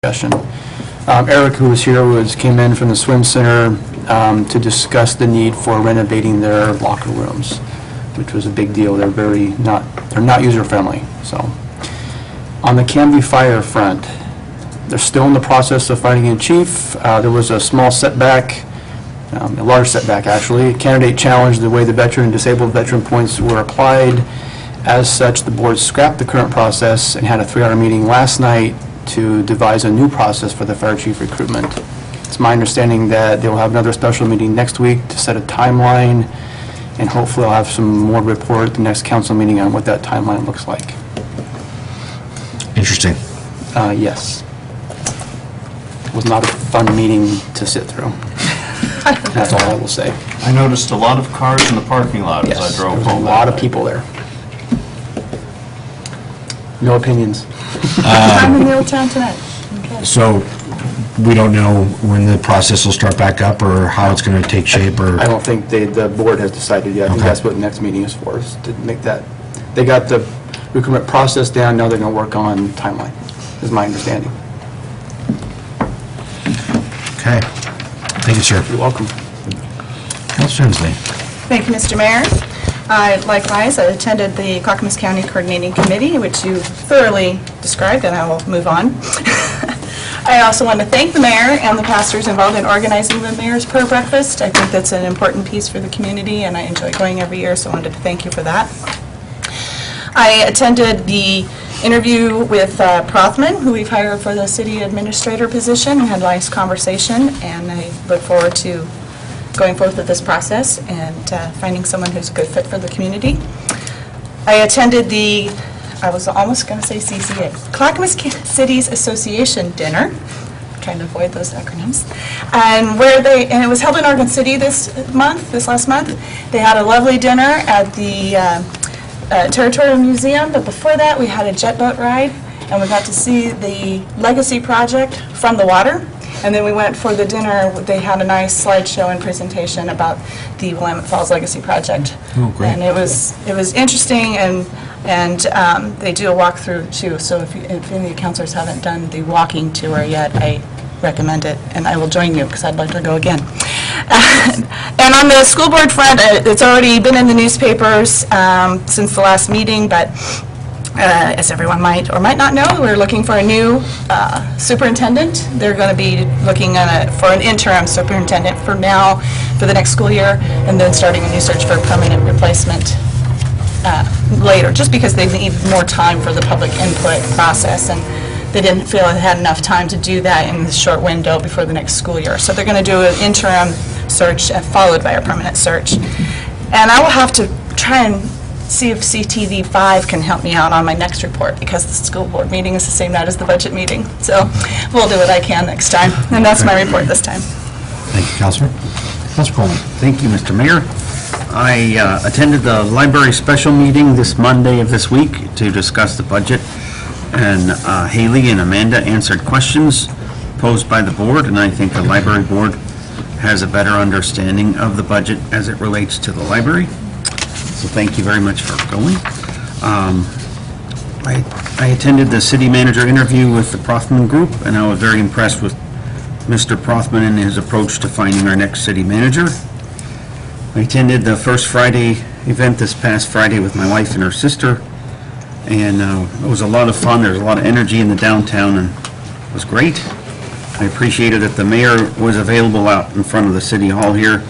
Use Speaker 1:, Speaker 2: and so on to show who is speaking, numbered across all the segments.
Speaker 1: discussion. Eric, who was here, came in from the swim center to discuss the need for renovating their locker rooms, which was a big deal. They're not user friendly. So, on the Canby Fire front, they're still in the process of finding a chief. There was a small setback, a large setback actually. A candidate challenged the way the veteran and disabled veteran points were applied. As such, the board scrapped the current process and had a 3-hour meeting last night to devise a new process for the fire chief recruitment. It's my understanding that they will have another special meeting next week to set a timeline, and hopefully I'll have some more report at the next council meeting on what that timeline looks like.
Speaker 2: Interesting.
Speaker 1: Yes. It was not a fun meeting to sit through. That's all I will say.
Speaker 3: I noticed a lot of cars in the parking lot as I
Speaker 1: Yes,
Speaker 3: drove
Speaker 1: there was
Speaker 3: home.
Speaker 1: a lot of people there. No opinions.
Speaker 4: I'm in the old town tonight. Okay.
Speaker 2: So we don't know when the process will start back up or how it's going to take shape or...
Speaker 1: I don't think the board has decided yet. I think
Speaker 2: Okay.
Speaker 1: that's what the next meeting is for, is to make that. They got the recruitment process down, now they're going to work on timeline, is my understanding.
Speaker 2: Okay. Thank you, sir.
Speaker 1: You're welcome.
Speaker 2: Councilor Hensley.
Speaker 4: Thank you, Mr. Mayor. Likewise, I attended the Clackamas County Coordinating Committee, which you thoroughly described, and I will move on. I also want to thank the mayor and the pastors involved in organizing the Mayor's Prayer Breakfast. I think that's an important piece for the community, and I enjoy going every year, so I wanted to thank you for that. I attended the interview with Prothman, who we've hired for the city administrator position, and had a nice conversation, and I look forward to going forward with this process and finding someone who's a good fit for the community. I attended the, I was almost going to say CCA, Clackamas Cities Association dinner. I'm trying to avoid those acronyms. And it was held in Oregon City this last month. They had a lovely dinner at the Territorial Museum, but before that we had a jet boat ride, and we got to see the Legacy Project from the water. And then we went for the dinner. They had a nice slideshow and presentation about the Willamette Falls Legacy Project.
Speaker 2: Oh, great.
Speaker 4: And it was interesting, and they do a walkthrough too. So if any of the councilors haven't done the walking tour yet, I recommend it, and I will join you because I'd like to go again. And on the school board front, it's already been in the newspapers since the last meeting, but as everyone might or might not know, we're looking for a new superintendent. They're going to be looking for an interim superintendent for now, for the next school year, and then starting a new search for a permanent replacement later, just because they need more time for the public input process, and they didn't feel they had enough time to do that in the short window before the next school year. So they're going to do an interim search followed by a permanent search. And I will have to try and see if CTV5 can help me out on my next report, because the school board meeting is the same night as the budget meeting. So we'll do what I can next time. And that's my report this time.
Speaker 2: Thank you, Councilor. Councilor Coleman.
Speaker 5: Thank you, Mr. Mayor. I attended the library special meeting this Monday of this week to discuss the budget, and Haley and Amanda answered questions posed by the board, and I think the library board has a better understanding of the budget as it relates to the library. So thank you very much for going. I attended the city manager interview with the Prothman Group, and I was very impressed with Mr. Prothman and his approach to finding our next city manager. I attended the First Friday event this past Friday with my wife and her sister, and it was a lot of fun. There was a lot of energy in the downtown, and it was great. I appreciated that the mayor was available out in front of the city hall here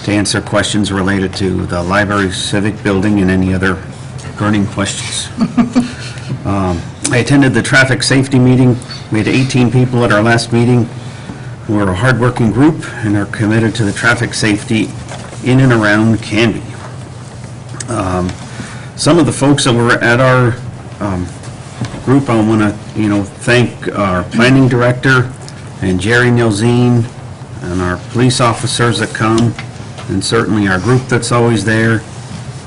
Speaker 5: to answer questions related to the library, civic building, and any other burning questions. I attended the traffic safety meeting. We had 18 people at our last meeting. We're a hardworking group and are committed to the traffic safety in and around Canby. Some of the folks that were at our group, I want to thank our planning director and Jerry Nilzine and our police officers that come, and certainly our group that's always there.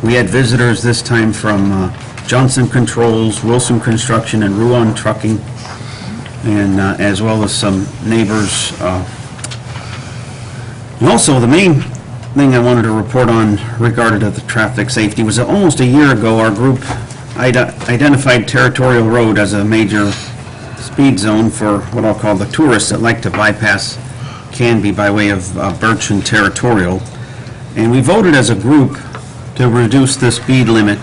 Speaker 5: We had visitors this time from Johnson Controls, Wilson Construction, and Ruan Trucking, and as well as some neighbors. And also, the main thing I wanted to report on regarding the traffic safety was that almost a year ago, our group identified Territorial Road as a major speed zone for what I'll call the tourists that like to bypass Canby by way of Birch and Territorial. And we voted as a group to reduce the speed limit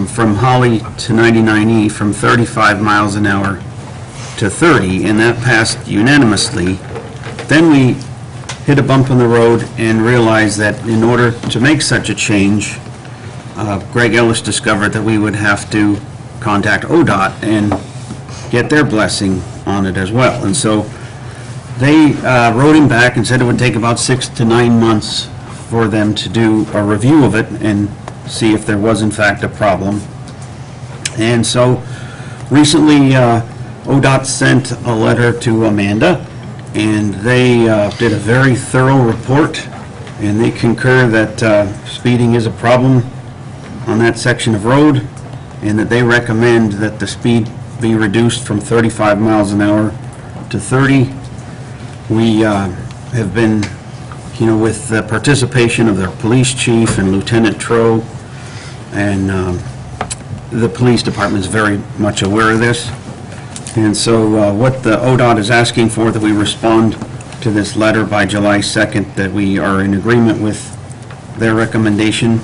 Speaker 5: from Holly to 99E from 35 miles an hour to 30, and that passed unanimously. Then we hit a bump in the road and realized that in order to make such a change, Greg Ellis discovered that we would have to contact ODOT and get their blessing on it as well. And so they wrote him back and said it would take about 6 to 9 months for them to do a review of it and see if there was in fact a problem. And so recently ODOT sent a letter to Amanda, and they did a very thorough report, and they concur that speeding is a problem on that section of road, and that they recommend that the speed be reduced from 35 miles an hour to 30. We have been, with the participation of their police chief and Lieutenant Troe, and the police department is very much aware of this. And so what the ODOT is asking for, that we respond to this letter by July 2nd, that we are in agreement with their recommendation.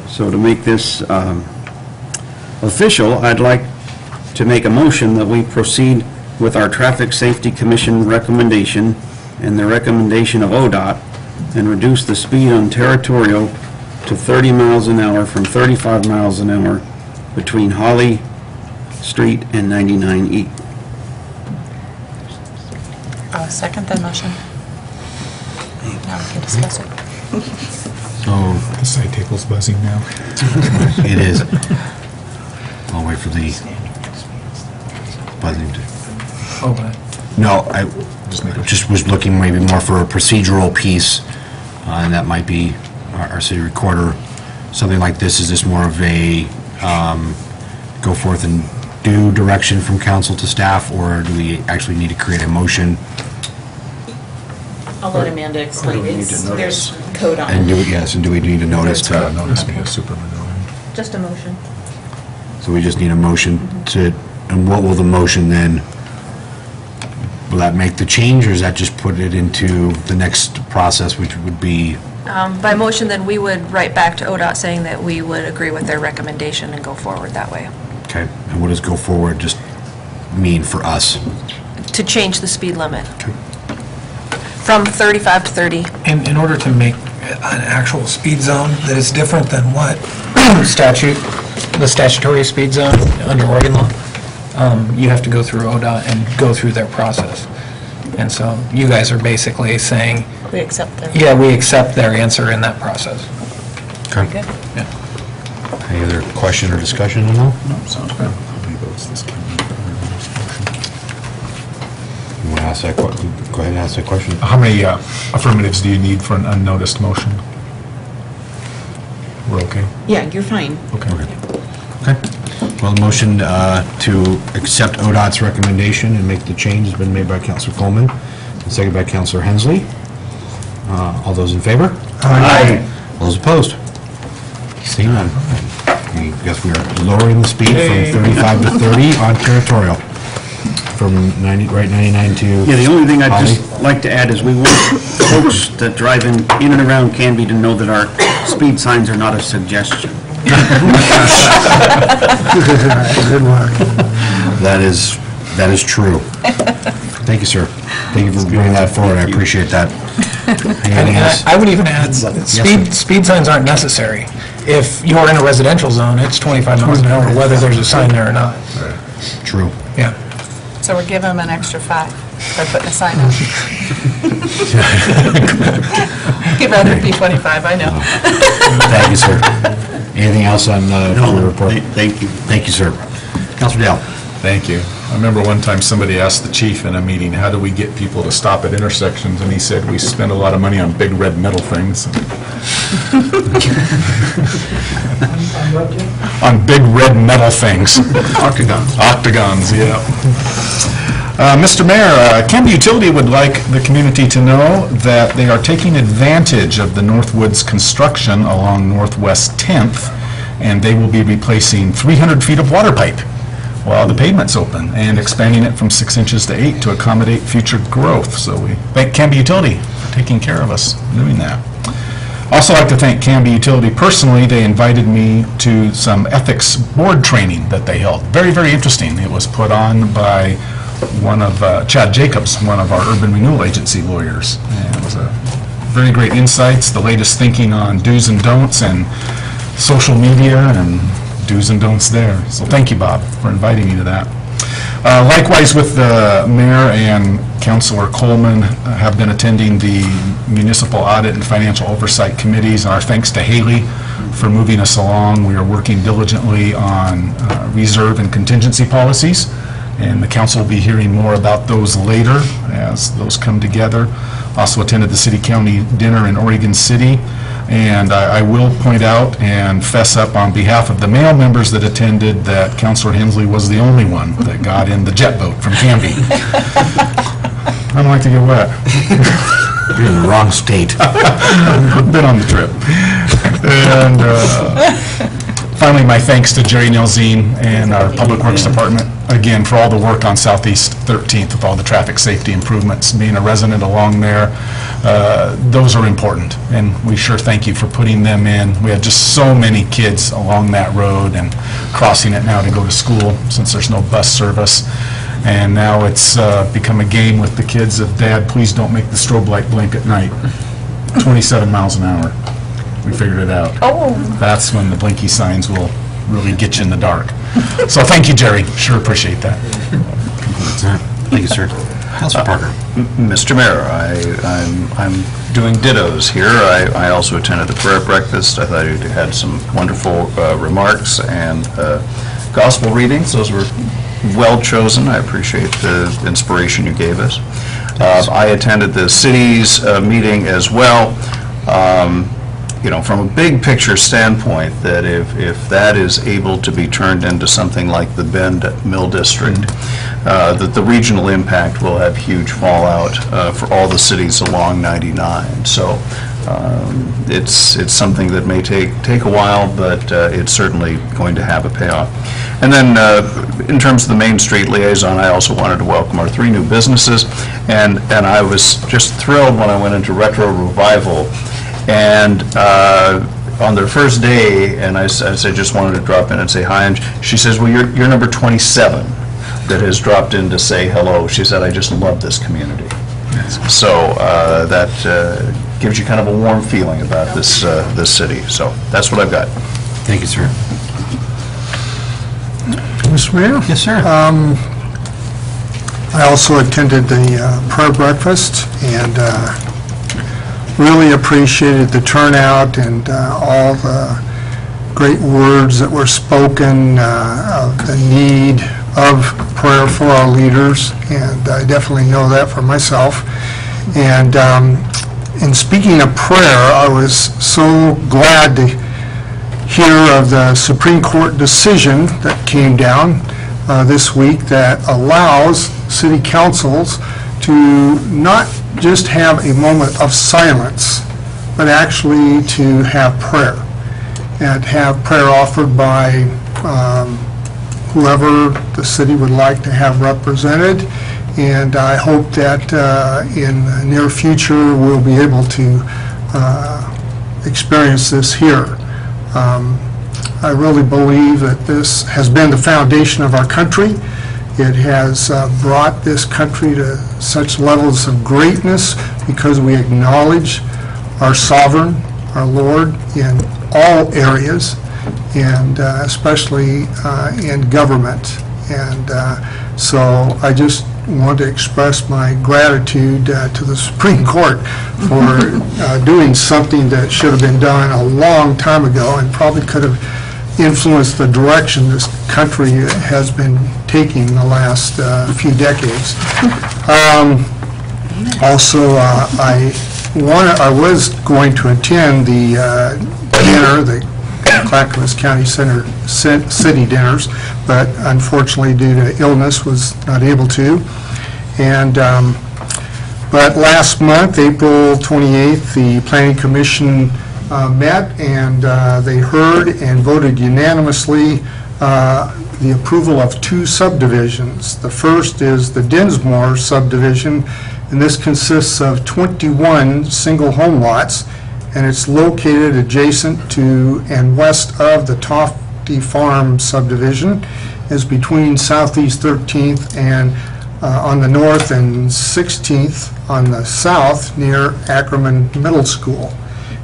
Speaker 5: So to make this official, I'd like to make a motion that we proceed with our Traffic Safety Commission recommendation and the recommendation of ODOT and reduce the speed on Territorial to 30 miles an hour from 35 miles an hour between Holly Street and 99E.
Speaker 4: I'll second that motion. Now we can discuss it.
Speaker 2: So,
Speaker 6: The side table's buzzing now.
Speaker 2: it is. I'll wait for the buzzing to...
Speaker 6: Oh, but
Speaker 2: No, I
Speaker 6: just make a...
Speaker 2: just was looking maybe more for a procedural piece, and that might be our city recorder. Something like this, is this more of a go forth and do direction from council to staff, or do we actually need to create a motion?
Speaker 7: I'll let Amanda explain. There's code on
Speaker 2: And
Speaker 7: it.
Speaker 2: do we need a notice
Speaker 6: It's
Speaker 2: to...
Speaker 6: notice me a Superman.
Speaker 7: Just a motion.
Speaker 2: So we just need a motion to, and what will the motion then, will that make the change, or does that just put it into the next process, which would be...
Speaker 8: By motion, then we would write back to ODOT saying that we would agree with their recommendation and go forward that way.
Speaker 2: Okay, and what does go forward just mean for us?
Speaker 8: To change the speed limit. From 35 to 30.
Speaker 9: In order to make an actual speed zone that is different than what the statutory speed zone under Oregon law, you have to go through ODOT and go through their process. And so you guys are basically saying,
Speaker 4: We accept their...
Speaker 9: yeah, we accept their answer in that process.
Speaker 2: Okay.
Speaker 4: Good.
Speaker 2: Any other question or discussion on that?
Speaker 6: No, sounds good. How many votes this can be?
Speaker 2: You want to ask that, go ahead and ask that question.
Speaker 6: How many affirmatives do you need for an unnoticed motion? We're okay?
Speaker 7: Yeah, you're fine.
Speaker 6: Okay.
Speaker 2: Okay. Well, the motion to accept ODOT's recommendation and make the change has been made by Councilor Coleman and seconded by Councilor Hensley. All those in favor? Aye. All those opposed? Seeing none. I guess we are lowering the speed from 35 to 30 on Territorial. From 99 to...
Speaker 5: Yeah, the only thing I'd
Speaker 2: Holly?
Speaker 5: just like to add is we want folks that drive in and around Canby to know that our speed signs are not a suggestion.
Speaker 2: That is true. Thank you, sir. Thank you for bringing that forward. I appreciate that. Anything else?
Speaker 9: I would even add, speed signs aren't necessary. If you're in a residential zone, it's 25 miles an hour, whether there's a sign there or not.
Speaker 2: True.
Speaker 9: Yeah.
Speaker 4: So we're giving them an extra 5 by putting a sign up. You'd rather it be 25, I know.
Speaker 2: Thank you, sir. Anything else on the report?
Speaker 5: Thank you.
Speaker 2: Thank you, sir. Councilor Dale.
Speaker 6: Thank you. I remember one time somebody asked the chief in a meeting, how do we get people to stop at intersections? And he said, we spend a lot of money on big red metal things. On big red metal things.
Speaker 5: Octagons.
Speaker 6: Octagons, yeah. Mr. Mayor, Canby Utility would like the community to know that they are taking advantage of the Northwoods construction along Northwest 10th, and they will be replacing 300 feet of water pipe. Well, the pavement's open and expanding it from 6 inches to 8 to accommodate future growth. So we thank Canby Utility for taking care of us doing that. Also like to thank Canby Utility personally. They invited me to some ethics board training that they held. Very, very interesting. It was put on by one of Chad Jacobs, one of our Urban Renewal Agency lawyers. And it was a very great insights, the latest thinking on do's and don'ts and social media and do's and don'ts there. So thank you, Bob, for inviting me to that. Likewise with the mayor and Councilor Coleman have been attending the municipal audit and financial oversight committees, and our thanks to Haley for moving us along. We are working diligently on reserve and contingency policies, and the council will be hearing more about those later as those come together. Also attended the city-county dinner in Oregon City, and I will point out and fess up on behalf of the male members that attended that Councilor Hensley was the only one that got in the jet boat from Canby. I don't like to get wet.
Speaker 2: You're in the wrong state.
Speaker 6: Been on the trip. And finally, my thanks to Jerry Nelzine and our Public Works Department, again, for all the work on Southeast 13th with all the traffic safety improvements. Being a resident along there, those are important, and we sure thank you for putting them in. We had just so many kids along that road and crossing it now to go to school since there's no bus service. And now it's become a game with the kids of, Dad, please don't make the strobe light blink at night. 27 miles an hour. We figured it out.
Speaker 8: Oh.
Speaker 6: That's when the blinky signs will really get you in the dark. So thank you, Jerry. Sure appreciate that.
Speaker 2: Thank you, sir. Councilor Parker.
Speaker 3: Mr. Mayor, I'm doing dittos here. I also attended the prayer breakfast. I thought you had some wonderful remarks and gospel readings. Those were well chosen. I appreciate the inspiration you gave us. I attended the city's meeting as well. You know, from a big picture standpoint, that if that is able to be turned into something like the Bend Mill District, that the regional impact will have huge fallout for all the cities along 99. So it's something that may take a while, but it's certainly going to have a payoff. And then in terms of the Main Street liaison, I also wanted to welcome our 3 new businesses, and I was just thrilled when I went into Retro Revival. And on their first day, and I just wanted to drop in and say hi, and she says, well, you're number 27 that has dropped in to say hello. She said, I just love this community. So that gives you kind of a warm feeling about this city. So that's what I've got.
Speaker 2: Thank you, sir.
Speaker 10: Mr. Mayor?
Speaker 2: Yes, sir.
Speaker 10: I also attended the prayer breakfast and really appreciated the turnout and all the great words that were spoken of the need of prayer for our leaders, and I definitely know that for myself. And in speaking of prayer, I was so glad to hear of the Supreme Court decision that came down this week that allows city councils to not just have a moment of silence, but actually to have prayer, and have prayer offered by whoever the city would like to have represented. And I hope that in the near future we'll be able to experience this here. I really believe that this has been the foundation of our country. It has brought this country to such levels of greatness because we acknowledge our sovereign, our Lord, in all areas, and especially in government. And so I just want to express my gratitude to the Supreme Court for doing something that should have been done a long time ago and probably could have influenced the direction this country has been taking the last few decades. Also, I was going to attend the dinner, the Clackamas County City dinners, but unfortunately due to illness was not able to. And but last month, April 28th, the Planning Commission met, and they heard and voted unanimously the approval of 2 subdivisions. The first is the Dinsmore subdivision, and this consists of 21 single home lots, and it's located adjacent to and west of the Tofty Farm subdivision. Is between Southeast 13th and on the north and 16th on the south near Ackerman Middle School.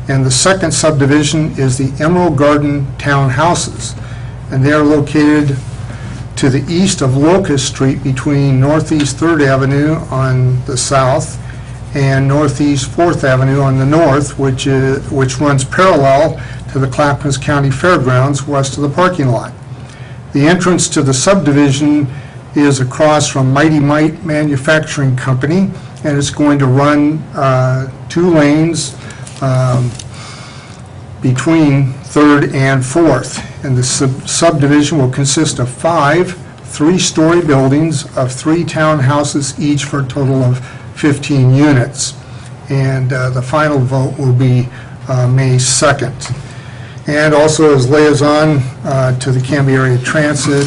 Speaker 10: And the second subdivision is the Emerald Garden Townhouses, and they are located to the east of Locust Street between Northeast 3rd Avenue on the south and Northeast 4th Avenue on the north, which runs parallel to the Clackamas County Fairgrounds west of the parking lot. The entrance to the subdivision is across from Mighty Mite Manufacturing Company, and it's going to run 2 lanes between 3rd and 4th. And the subdivision will consist of 5 3-story buildings of 3 townhouses each for a total of 15 units. And the final vote will be May 2nd. And also as liaison to the Canby Area Transit,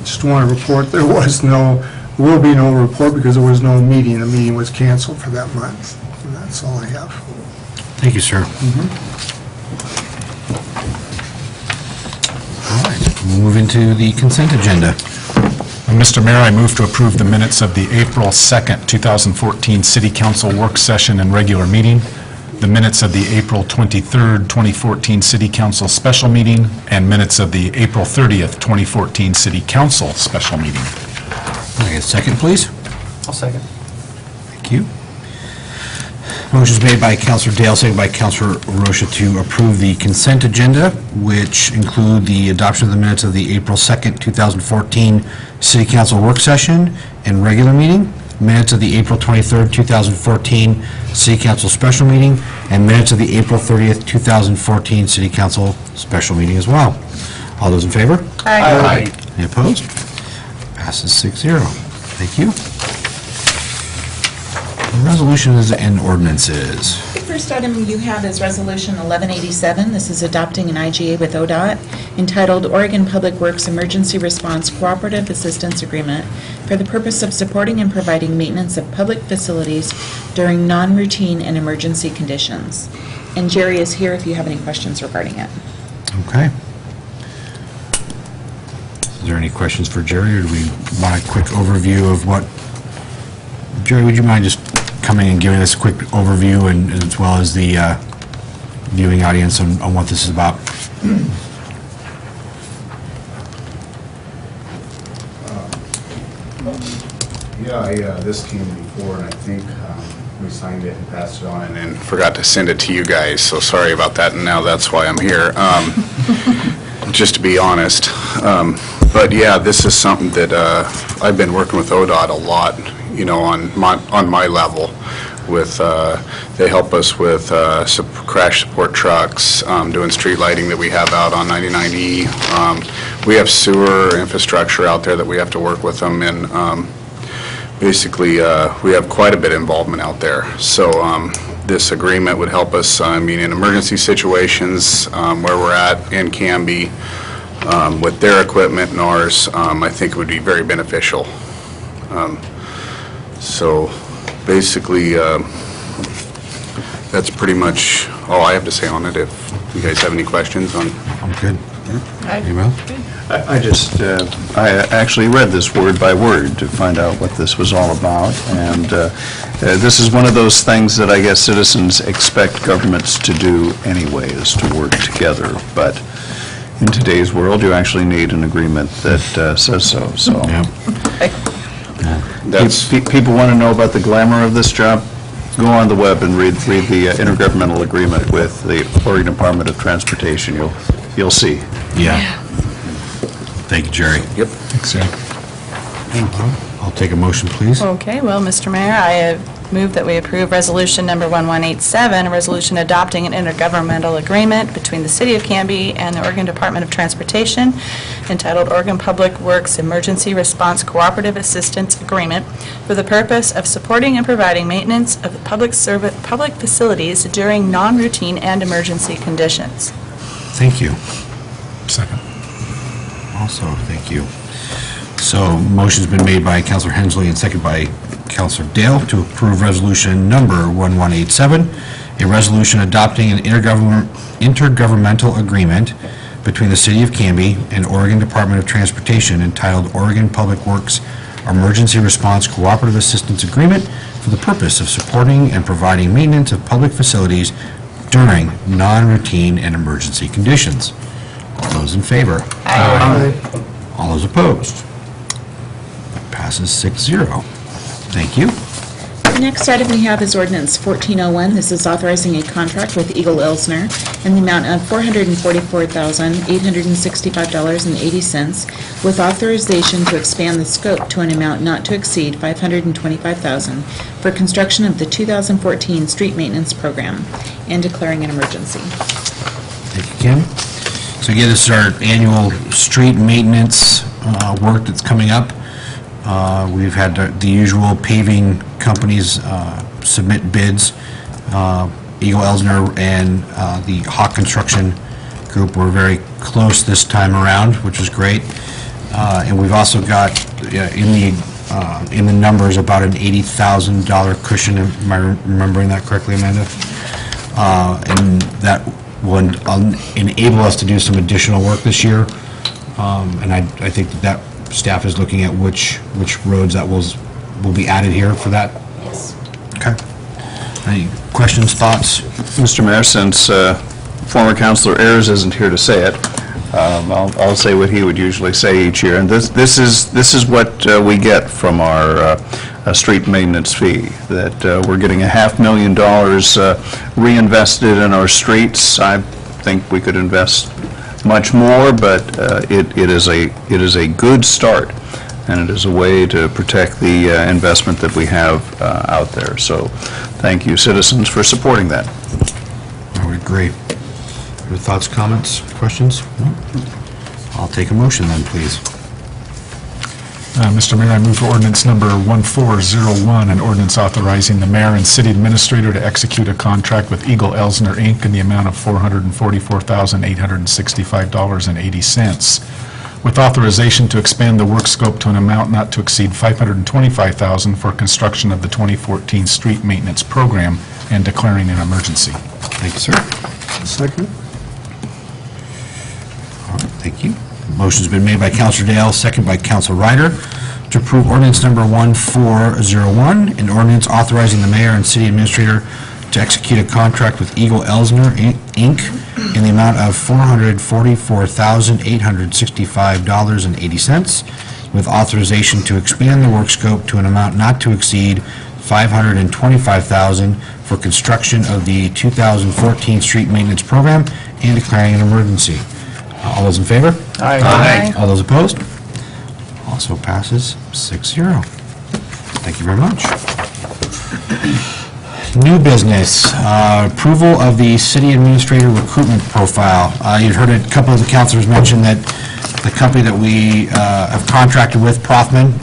Speaker 10: just want to report there will be no report because there was no meeting. The meeting was canceled for that month. And that's all I have.
Speaker 2: Thank you, sir. All right, we'll move into the consent agenda.
Speaker 6: Mr. Mayor, I move to approve the minutes of the April 2nd, 2014 City Council work session and regular meeting, the minutes of the April 23rd, 2014 City Council special meeting, and minutes of the April 30th, 2014 City Council special meeting.
Speaker 2: Can I get a second, please?
Speaker 1: I'll second.
Speaker 2: Thank you. Motion is made by Councilor Dale, seconded by Councilor Rocha to approve the consent agenda, which include the adoption of the minutes of the April 2nd, 2014 City Council work session and regular meeting, minutes of the April 23rd, 2014 City Council special meeting, and minutes of the April 30th, 2014 City Council special meeting as well. All those in favor?
Speaker 4: Aye.
Speaker 2: Any opposed? Passes 6-0. Thank you. Resolutions and ordinances.
Speaker 7: The first item you have is Resolution 1187. This is adopting an IGA with ODOT entitled Oregon Public Works Emergency Response Cooperative Assistance Agreement for the purpose of supporting and providing maintenance of public facilities during non-routine and emergency conditions. And Jerry is here if you have any questions regarding it.
Speaker 2: Okay. Is there any questions for Jerry, or do we want a quick overview of what? Jerry, would you mind just coming and giving us a quick overview, and as well as the viewing audience on what this is about?
Speaker 11: Yeah, this came before, and I think we signed it and passed it on, and then forgot to send it to you guys, so sorry about that, and now that's why I'm here, just to be honest. But yeah, this is something that I've been working with ODOT a lot, you know, on my level with, they help us with crash support trucks, doing street lighting that we have out on 99E. We have sewer infrastructure out there that we have to work with them, and basically we have quite a bit of involvement out there. So this agreement would help us, I mean, in emergency situations where we're at in Canby, with their equipment and ours, I think it would be very beneficial. So basically, that's pretty much all I have to say on it. If you guys have any questions on.
Speaker 2: I'm good. You will?
Speaker 3: I just, I actually read this word by word to find out what this was all about, and this is one of those things that I guess citizens expect governments to do anyway, is to work together, but in today's world, you actually need an agreement that says so, so.
Speaker 2: Yeah.
Speaker 3: People want to know about the glamour of this job, go on the web and read the intergovernmental agreement with the Oregon Department of Transportation, you'll see.
Speaker 2: Yeah. Thank you, Jerry.
Speaker 3: Yep.
Speaker 6: Thanks, Jerry.
Speaker 2: I'll take a motion, please.
Speaker 4: Okay, well, Mr. Mayor, I move that we approve Resolution Number 1187, a resolution adopting an intergovernmental agreement between the City of Canby and the Oregon Department of Transportation entitled Oregon Public Works Emergency Response Cooperative Assistance Agreement for the purpose of supporting and providing maintenance of public facilities during non-routine and emergency conditions.
Speaker 2: Thank you.
Speaker 6: Second.
Speaker 2: Also, thank you. So, motion's been made by Counselor Hensley and seconded by Counselor Dale to approve resolution number 1187, a resolution adopting an intergovernmental agreement between the City of Canby and Oregon Department of Transportation entitled Oregon Public Works Emergency Response Cooperative Assistance Agreement for the purpose of supporting and providing maintenance of public facilities during non-routine and emergency conditions. All those in favor?
Speaker 10: Aye.
Speaker 2: All those opposed? Passes 6-0. Thank you.
Speaker 7: The next item we have is ordinance 1401. This is authorizing a contract with Eagle Elsner in the amount of $444,865.80 with authorization to expand the scope to an amount not to exceed $525,000 for construction of the 2014 street maintenance program and declaring an emergency.
Speaker 2: Thank you, Kim. So again, this is our annual street maintenance work that's coming up. We've had the usual paving companies submit bids. Eagle Elsner and the Hawk Construction Group were very close this time around, which is great. And we've also got in the numbers about an $80,000 cushion. Am I remembering that correctly, Amanda? And that will enable us to do some additional work this year. And I think that staff is looking at which roads that will be added here for that.
Speaker 7: Yes.
Speaker 2: Okay. Any questions, thoughts?
Speaker 3: Mr. Mayor, since former Councilor Ayers isn't here to say it, I'll say what he would usually say each year. And this is what we get from our street maintenance fee, that we're getting $500,000 reinvested in our streets. I think we could invest much more, but it is a good start, and it is a way to protect the investment that we have out there. So thank you, citizens, for supporting that.
Speaker 2: I would agree. Other thoughts, comments, questions? No? I'll take a motion then, please.
Speaker 6: Mr. Mayor, I move for ordinance number 1401, an ordinance authorizing the mayor and city administrator to execute a contract with Eagle Elsner, Inc. in the amount of $444,865.80, with authorization to expand the work scope to an amount not to exceed $525,000 for construction of the 2014 street maintenance program and declaring an emergency.
Speaker 2: Thank you, sir.
Speaker 10: Second?
Speaker 2: All right, thank you. Motion's been made by Counselor Dale, second by Counselor Ryder, to approve ordinance number 1401, an ordinance authorizing the mayor and city administrator to execute a contract with Eagle Elsner, Inc. in the amount of $444,865.80, with authorization to expand the work scope to an amount not to exceed $525,000 for construction of the 2014 street maintenance program and declaring an emergency. All those in favor?
Speaker 1: Aye.
Speaker 2: All those opposed? Also passes 6-0. Thank you very much. New business, approval of the city administrator recruitment profile. You've heard a couple of the councilors mention that the company that we have contracted with, Prothman,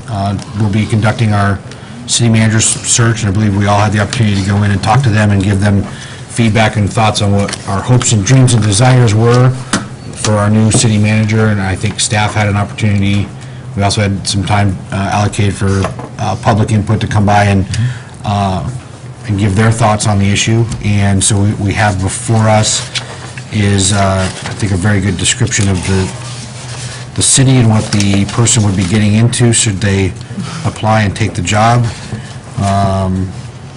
Speaker 2: will be conducting our city manager's search, and I believe we all had the opportunity to go in and talk to them and give them feedback and thoughts on what our hopes and dreams and desires were for our new city manager, and I think staff had an opportunity. We also had some time allocated for public input to come by and give their thoughts on the issue. And so we have before us is, I think, a very good description of the city and what the person would be getting into should they apply and take the job.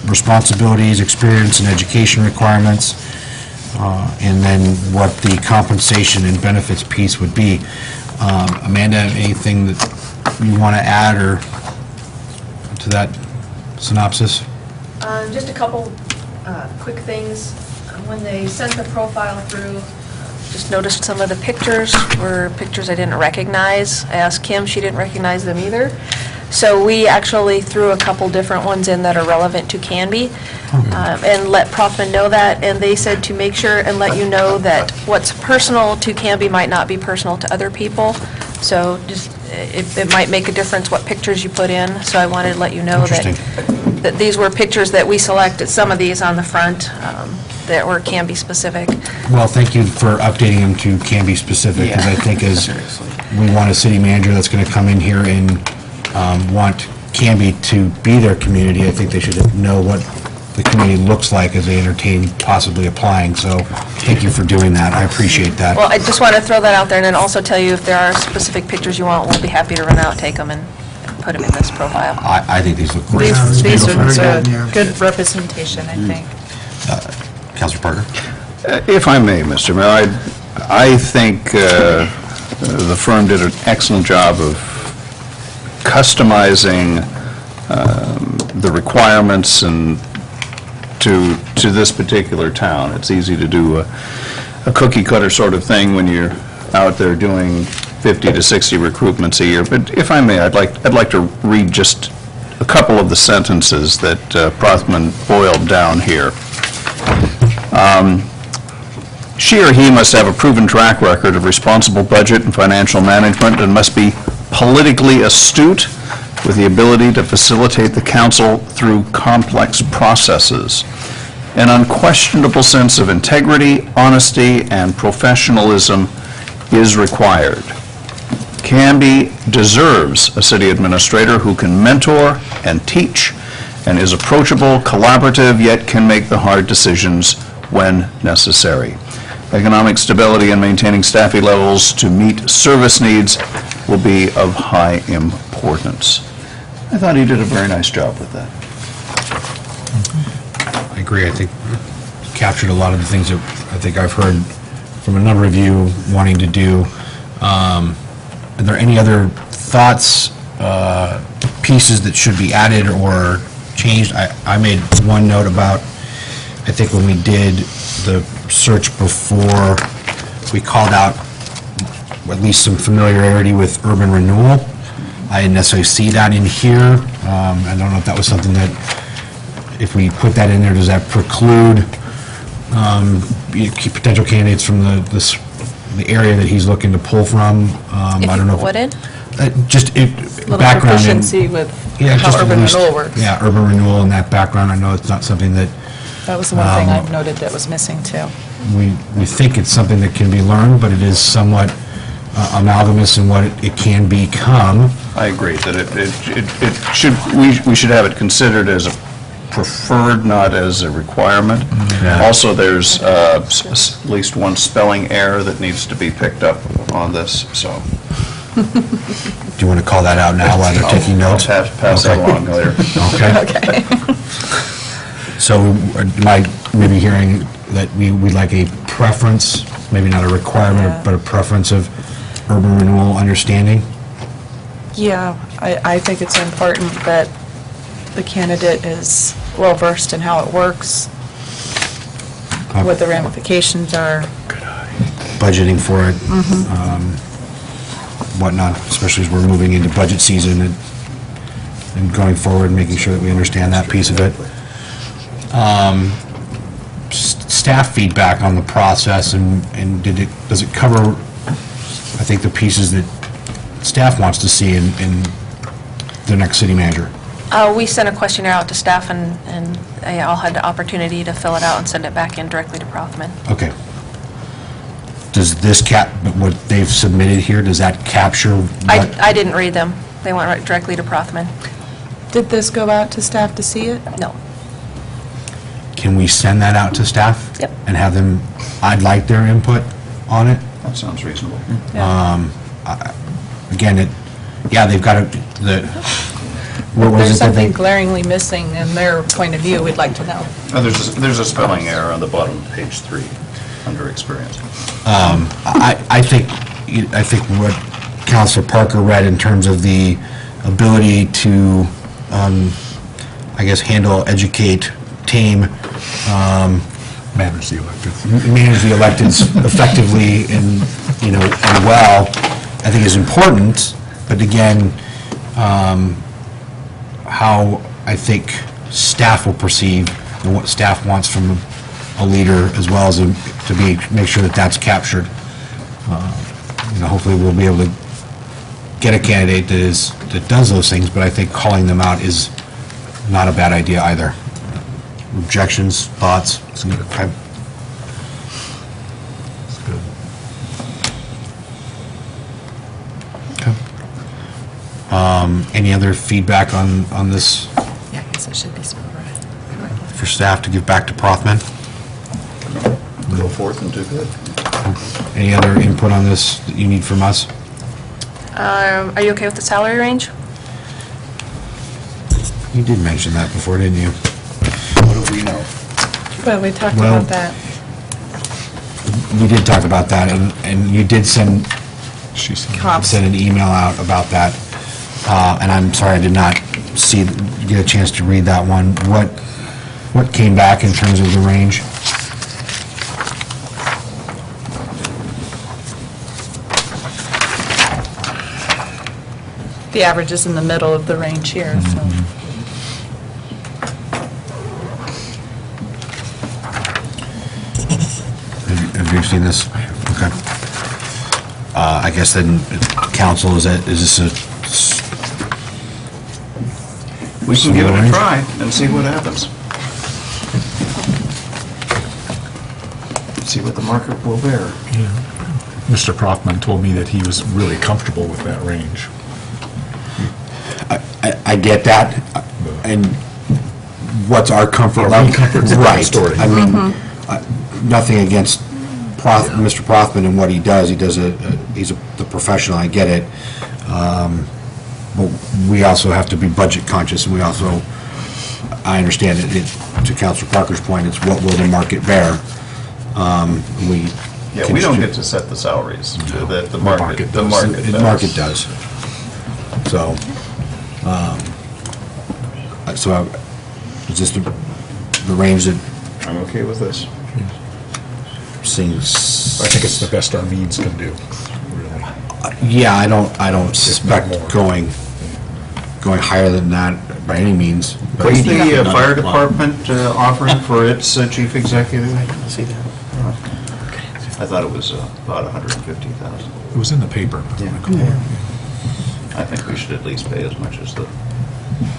Speaker 2: Responsibilities, experience, and education requirements. And then what the compensation and benefits piece would be. Amanda, anything that you want to add or to that synopsis?
Speaker 8: Just a couple quick things. When they sent the profile through, just noticed some of the pictures were pictures I didn't recognize. I asked Kim, she didn't recognize them either. So we actually threw a couple different ones in that are relevant to Canby and let Prothman know that. And they said to make sure and let you know that what's personal to Canby might not be personal to other people. So just, it might make a difference what pictures you put in. So I wanted to let you know that these were pictures that we selected, some of these on the front that were Canby specific.
Speaker 2: Well, thank you for updating them to Canby specific, because I think as we want a city manager that's going to come in here and want Canby to be their community. I think they should know what the community looks like as they entertain possibly applying. So thank you for doing that. I appreciate that.
Speaker 8: Well, I just want to throw that out there and then also tell you if there are specific pictures you want, we'll be happy to run out, take them, and put them in this profile.
Speaker 2: I think these look great.
Speaker 4: These are
Speaker 10: Very good, yeah.
Speaker 4: good representation, I think.
Speaker 2: Councilor Parker?
Speaker 3: If I may, Mr. Mayor, I think the firm did an excellent job of customizing the requirements and to this particular town. It's easy to do a cookie cutter sort of thing when you're out there doing 50 to 60 recruitments a year. But if I may, I'd like to read just a couple of the sentences that Prothman boiled down here. She or he must have a proven track record of responsible budget and financial management and must be politically astute with the ability to facilitate the council through complex processes. An unquestionable sense of integrity, honesty, and professionalism is required. Canby deserves a city administrator who can mentor and teach and is approachable, collaborative, yet can make the hard decisions when necessary. Economic stability and maintaining staffing levels to meet service needs will be of high importance. I thought he did a very nice job with that.
Speaker 2: I agree. I think captured a lot of the things that I think I've heard from a number of you wanting to do. Are there any other thoughts, pieces that should be added or changed? I made one note about, I think when we did the search before, we called out at least some familiarity with urban renewal. I didn't necessarily see that in here. I don't know if that was something that, if we put that in there, does that preclude potential candidates from the area that he's looking to pull from? I don't know.
Speaker 8: If you wouldn't?
Speaker 2: Just
Speaker 4: Little
Speaker 2: background.
Speaker 4: proficiency with
Speaker 2: Yeah,
Speaker 4: how
Speaker 2: just at
Speaker 4: urban
Speaker 2: least-
Speaker 4: renewal works.
Speaker 2: Yeah, urban renewal and that background. I know it's not something that
Speaker 4: That was the one thing I've noted that was missing, too.
Speaker 2: we think it's something that can be learned, but it is somewhat amalgamous in what it can become.
Speaker 3: I agree that it should, we should have it considered as a preferred, not as a requirement.
Speaker 2: Yeah.
Speaker 3: Also, there's at least one spelling error that needs to be picked up on this, so.
Speaker 2: Do you want to call that out now while they're taking notes?
Speaker 3: I'll pass that
Speaker 2: Okay.
Speaker 3: along later.
Speaker 2: Okay. So am I maybe hearing that we'd like a preference, maybe not a requirement, but a preference of urban renewal understanding?
Speaker 4: Yeah, I think it's important that the candidate is well-versed in how it works, what the ramifications are.
Speaker 2: Budgeting for it, whatnot, especially as we're moving into budget season and going forward, making sure that we understand that piece of it. Staff feedback on the process, and does it cover, I think, the pieces that staff wants to see in the next city manager?
Speaker 8: We sent a questionnaire out to staff, and they all had the opportunity to fill it out and send it back in directly to Prothman.
Speaker 2: Okay. Does this what they've submitted here, does that capture what?
Speaker 8: I didn't read them. They went right directly to Prothman.
Speaker 4: Did this go out to staff to see it?
Speaker 8: No.
Speaker 2: Can we send that out to staff?
Speaker 8: Yep.
Speaker 2: And have them, I'd like their input on it?
Speaker 3: That sounds reasonable.
Speaker 2: Again, they've got what was
Speaker 4: There's
Speaker 2: it that
Speaker 4: something
Speaker 2: they?
Speaker 4: glaringly missing in their point of view, we'd like to know.
Speaker 3: There's a spelling error on the bottom of page 3, under experience.
Speaker 2: I think what Councilor Parker read in terms of the ability to, I guess, handle, educate, tame,
Speaker 6: Manage the elected.
Speaker 2: manage the electeds effectively and well, I think is important. But again, how I think staff will perceive and what staff wants from a leader, as well as make sure that that's captured. Hopefully we'll be able to get a candidate that does those things, but I think calling them out is not a bad idea either. Objections, thoughts? Okay. Any other feedback on this
Speaker 7: Yeah, I guess it should be spelled right.
Speaker 2: for staff to give back to Prothman?
Speaker 3: Go forth and do good.
Speaker 2: Any other input on this that you need from us?
Speaker 8: Are you okay with the salary range?
Speaker 2: You did mention that before, didn't you?
Speaker 3: What do we know?
Speaker 4: Well, we talked
Speaker 2: Well-
Speaker 4: about that.
Speaker 2: We did talk about that, and you did send
Speaker 4: Comps.
Speaker 2: an email out about that, and I'm sorry I did not get a chance to read that one. What came back in terms of the range?
Speaker 4: The average is in the middle of the range here, so.
Speaker 2: Have you seen this? Okay. I guess then, council, is this a?
Speaker 3: We can give it a try and see what happens. See what the market will bear.
Speaker 6: Mr. Prothman told me that he was really comfortable with that range.
Speaker 2: I get that, and what's our comfort level?
Speaker 6: Comfort's a different story.
Speaker 2: Right. I mean, nothing against Mr. Prothman and what he does. He's the professional, I get it. But we also have to be budget conscious, and I understand it, to Councilor Parker's point, it's what will the market bear?
Speaker 3: Yeah, we don't get to set the salaries. The market does.
Speaker 2: The market does. So, is this the range that
Speaker 3: I'm okay with this.
Speaker 2: seems?
Speaker 6: I think it's the best our means can do, really.
Speaker 2: Yeah, I don't suspect
Speaker 6: more.
Speaker 2: going higher than that by any means. but-
Speaker 3: What's the fire department offering for its chief executive?
Speaker 1: See that?
Speaker 3: I thought it was about 150,000.
Speaker 6: It was in the paper.
Speaker 3: I think we should at least pay as much as the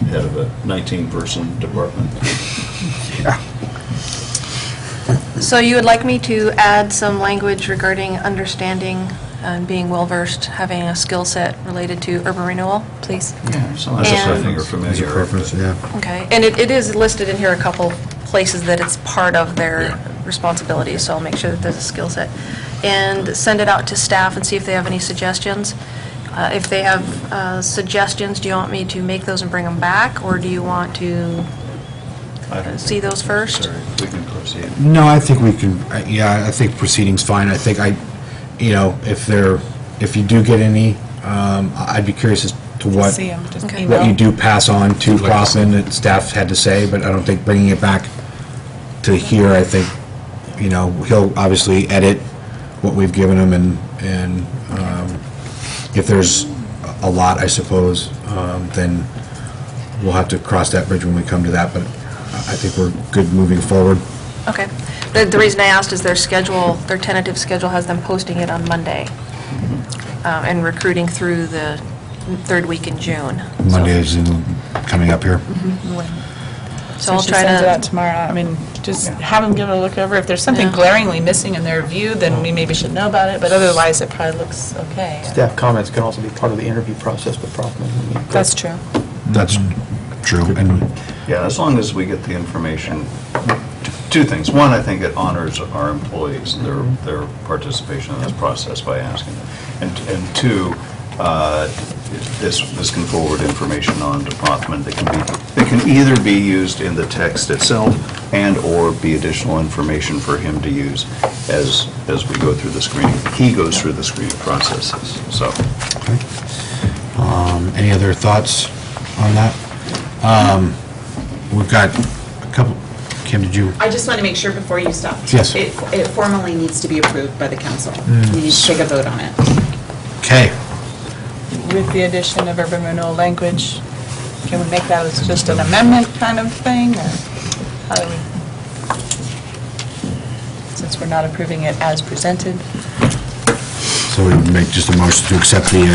Speaker 3: head of a 19-person department.
Speaker 8: So you would like me to add some language regarding understanding and being well-versed, having a skill set related to urban renewal, please?
Speaker 3: Yeah, some of this I think are familiar.
Speaker 2: Preference, yeah.
Speaker 8: Okay, and it is listed in here a couple places that it's part of their responsibilities, so I'll make sure that there's a skill set. And send it out to staff and see if they have any suggestions. If they have suggestions, do you want me to make those and bring them back, or do you want to see those first?
Speaker 3: Sorry, we can proceed.
Speaker 2: No, I think we can, I think proceeding's fine. I think if you do get any, I'd be curious as to what
Speaker 4: See 'em, just
Speaker 8: Okay.
Speaker 2: what you
Speaker 4: email.
Speaker 2: do pass on to Prothman that staff had to say, but I don't think bringing it back to here, I think, he'll obviously edit what we've given him, and if there's a lot, I suppose, then we'll have to cross that bridge when we come to that, but I think we're good moving forward.
Speaker 8: Okay. The reason I asked is their tentative schedule has them posting it on Monday, and recruiting through the third week in June.
Speaker 2: Monday is coming up here.
Speaker 8: So I'll
Speaker 4: she
Speaker 8: try
Speaker 4: sends it out
Speaker 8: to,
Speaker 4: tomorrow. I mean, just have them give it a look over. If there's something
Speaker 8: Yeah.
Speaker 4: glaringly missing in their view, then we maybe should know about it, but otherwise, it probably looks okay.
Speaker 1: Staff comments can also be part of the interview process with Prothman. I mean,
Speaker 4: That's true.
Speaker 2: That's true, and
Speaker 3: Yeah, as long as we get the information, two things. One, I think it honors our employees, their participation in this process by asking them. And two, this can forward information on to Prothman that can either be used in the text itself and/or be additional information for him to use as we go through the screening. He goes through the screening processes, so.
Speaker 2: any other thoughts on that? We've got a couple, Kim, did you?
Speaker 7: I just want to make sure before you stop.
Speaker 2: Yes.
Speaker 7: It formally needs to be approved by the council. You need to take a vote on it.
Speaker 2: Okay,
Speaker 4: With the addition of urban renewal language, can we make that as just an amendment kind of thing, or how do we? Since we're not approving it as presented.
Speaker 2: so we make just a motion to accept the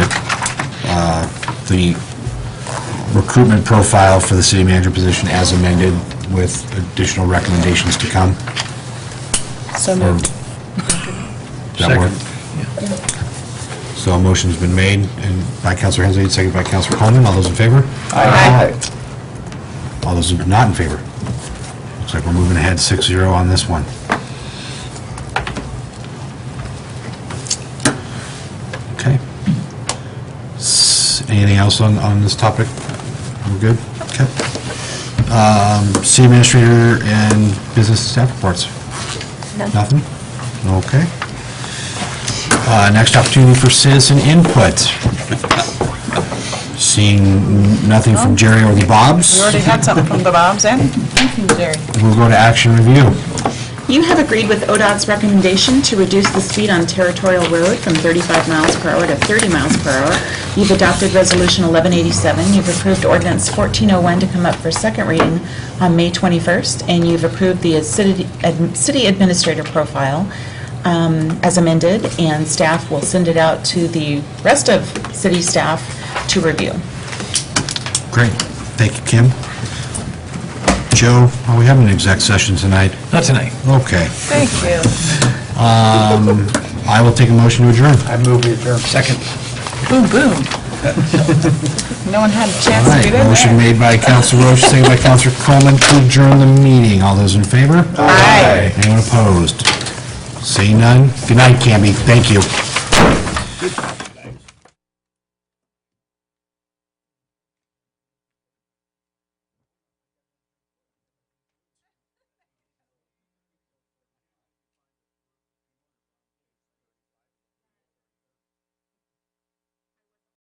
Speaker 2: recruitment profile for the city manager position as amended with additional recommendations to come.
Speaker 4: So moved.
Speaker 2: Does that work? So a motion's been made and by Counselor Hensley, seconded by Counselor Coleman. All those in favor?
Speaker 4: Aye.
Speaker 2: All those not in favor? Looks like we're moving ahead 6-0 on this one. Okay. Anything else on this topic? We're good? Okay. City Administrator and Business Staff reports? Nothing? Okay. Next opportunity for citizen input. Seeing nothing from Jerry or the Bobs,
Speaker 4: We already had something from the Bobs, and thank you, Jerry.
Speaker 2: we'll go to action review.
Speaker 7: You have agreed with ODOT's recommendation to reduce the speed on Territorial Road from 35 miles per hour to 30 miles per hour. You've adopted Resolution 1187. You've approved Ordinance 1401 to come up for second reading on May 21st, and you've approved the city administrator profile as amended, and staff will send it out to the rest of city staff to review.
Speaker 2: Great. Thank you, Kim. Joe, are we having an exec session tonight?
Speaker 9: Not tonight.
Speaker 2: Okay.
Speaker 4: Thank you.
Speaker 2: I will take a motion to adjourn.
Speaker 1: I move we adjourn.
Speaker 9: Second.
Speaker 4: Boom, boom. No one had a
Speaker 2: All
Speaker 4: chance to
Speaker 2: right,
Speaker 4: get in
Speaker 2: motion
Speaker 4: there.
Speaker 2: made by Counselor Roche, seconded by Counselor Coleman to adjourn the meeting. All those in favor?
Speaker 4: Aye.
Speaker 2: Anyone opposed? Seeing none? Good night, Camby. Thank you.